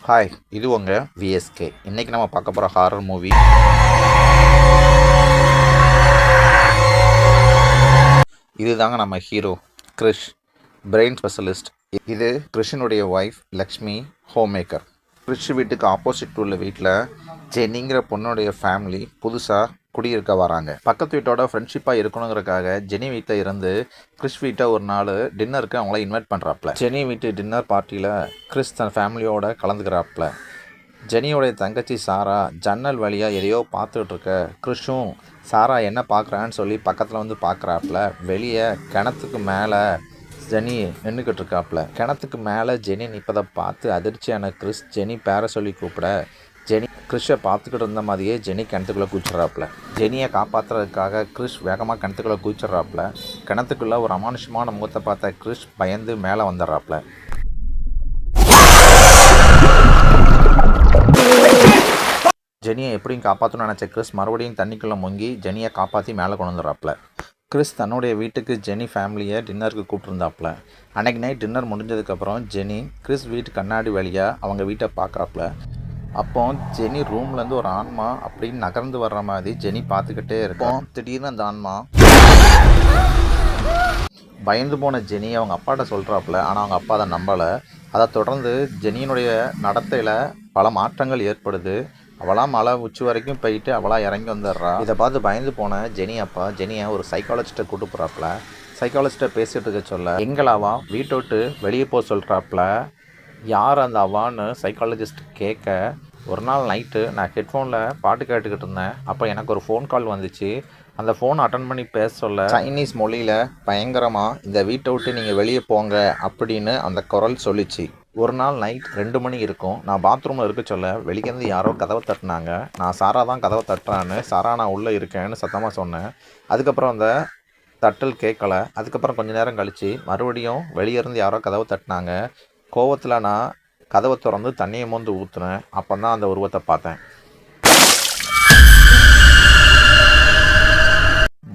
Hi, இது உங்கள் VSK. இன்றைக்கி நம்ம பார்க்க போகிற ஹாரர் மூவி இதுதாங்க. நம்ம ஹீரோ கிறிஷ், பிரெயின் ஸ்பெஷலிஸ்ட். இது கிறிஷினுடைய wife Lakshmi, home maker. Krish வீட்டுக்கு ஆப்போசிட் உள்ள வீட்டில் ஜெனிங்கிற பொண்ணுடைய ஃபேமிலி புதுசாக குடியிருக்க வராங்க. பக்கத்து வீட்டோட ஃப்ரெண்ட்ஷிப்பாக இருக்கணுங்கிறக்காக ஜெனி வீட்டில் இருந்து கிறிஸ் வீட்டை ஒரு நாள் டின்னருக்கு அவங்கள இன்வைட் பண்ணுறாப்புல. ஜெனி வீட்டு டின்னர் பார்ட்டியில் கிறிஸ் தன் ஃபேமிலியோட கலந்துக்கிறாப்புல. ஜெனியோடைய தங்கச்சி சாரா ஜன்னல் வழியாக எதையோ பார்த்துக்கிட்டு இருக்க கிறிஷும் சாரா என்ன பார்க்குறான்னு சொல்லி பக்கத்தில் வந்து பார்க்குறாப்புல. வெளியே கிணத்துக்கு மேலே ஜெனி நின்றுக்கிட்டு இருக்காப்புல. கிணத்துக்கு மேலே ஜெனி நிற்பதை பார்த்து அதிர்ச்சியான கிறிஸ் ஜெனி பேரை சொல்லி கூப்பிட ஜெனி கிறிஷை பார்த்துக்கிட்டு இருந்த மாதிரியே ஜெனி கிணத்துக்குள்ளே குதிச்சிட்றாப்புல. ஜெனியை காப்பாற்றுறதுக்காக கிறிஷ் வேகமாக கிணத்துக்குள்ளே குதிச்சிட்றாப்புல. கிணத்துக்குள்ளே ஒரு அமானுஷமான முகத்தை பார்த்த கிறிஷ் பயந்து மேலே வந்துடுறாப்புல. ஜெனியை எப்படியும் காப்பாற்றணும்னு நினச்ச கிறிஸ் மறுபடியும் தண்ணிக்குள்ளே முங்கி ஜெனியை காப்பாற்றி மேலே கொண்டு வந்துடுறாப்புல. கிறிஸ் தன்னுடைய வீட்டுக்கு ஜெனி ஃபேமிலியை டின்னருக்கு கூப்பிட்டுருந்தாப்புல. அன்றைக்கி நைட் டின்னர் முடிஞ்சதுக்கப்புறம் ஜெனி கிறிஸ் வீட்டு கண்ணாடி வழியாக அவங்க வீட்டை பார்க்குறாப்புல. அப்போ ஜெனி ரூம்லேருந்து ஒரு ஆன்மா அப்படின்னு நகர்ந்து வர்ற மாதிரி ஜெனி பார்த்துக்கிட்டே இருக்கும். திடீர்னு அந்த ஆன்மா பயந்து போன ஜெனி அவங்க அப்பாட்ட சொல்கிறாப்புல. ஆனால் அவங்க அப்பா அதை நம்பலை. அதை தொடர்ந்து ஜெனியினுடைய நடத்தையில் பல மாற்றங்கள் ஏற்படுது. அவளாக மலை உச்சி வரைக்கும் போயிட்டு அவளாக இறங்கி வந்துடுறா. இதை பார்த்து பயந்து போன ஜெனி அப்பா ஜெனியை ஒரு சைக்காலஜிஸ்ட்டை கூட்டு போகிறாப்புல. சைக்காலஜிஸ்ட்டை பேசிகிட்டு இருக்க சொல்ல எங்களாவா வீட்டை விட்டு வெளியே போக சொல்கிறாப்புல. யார் அந்த அவான்னு சைக்காலஜிஸ்ட் கேட்க, ஒரு நாள் நைட்டு நான் ஹெட்ஃபோனில் பாட்டு கேட்டுக்கிட்டு இருந்தேன். அப்போ எனக்கு ஒரு ஃபோன் கால் வந்துச்சு. அந்த ஃபோன் அட்டன் பண்ணி பேச சொல்ல சைனீஸ் மொழியில் பயங்கரமாக இந்த வீட்டை விட்டு நீங்கள் வெளியே போங்க அப்படின்னு அந்த குரல் சொல்லிச்சு. ஒரு நாள் நைட் 2 மணி இருக்கும். நான் பாத்ரூமில் இருக்க சொல்ல வெளியேருந்து யாரோ கதவை தட்டினாங்க. நான் சாரா தான் கதவை தட்டுறான்னு, சாரா நான் உள்ளே இருக்கேன்னு சத்தமாக சொன்னேன். அதுக்கப்புறம் அந்த தட்டல் கேட்கல. அதுக்கப்புறம் கொஞ்சம் நேரம் கழித்து மறுபடியும் வெளியேருந்து யாரோ கதவை தட்டினாங்க. கோவத்தில் நான் கதவை திறந்து தண்ணியை மோந்து ஊற்றுனேன். அப்போ தான் அந்த உருவத்தை பார்த்தேன்.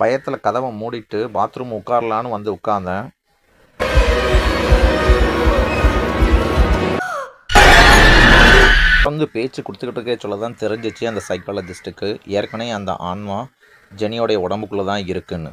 பயத்தில் கதவை மூடிட்டு பாத்ரூம் உட்காரலான்னு வந்து உட்கார்ந்தேன். வந்து பேச்சு கொடுத்துக்கிட்டு இருக்கே சொல்ல தான் தெரிஞ்சிச்சு அந்த சைக்காலஜிஸ்ட்டுக்கு ஏற்கனவே அந்த ஆன்மா ஜெனியோடைய உடம்புக்குள்ளே தான் இருக்குன்னு.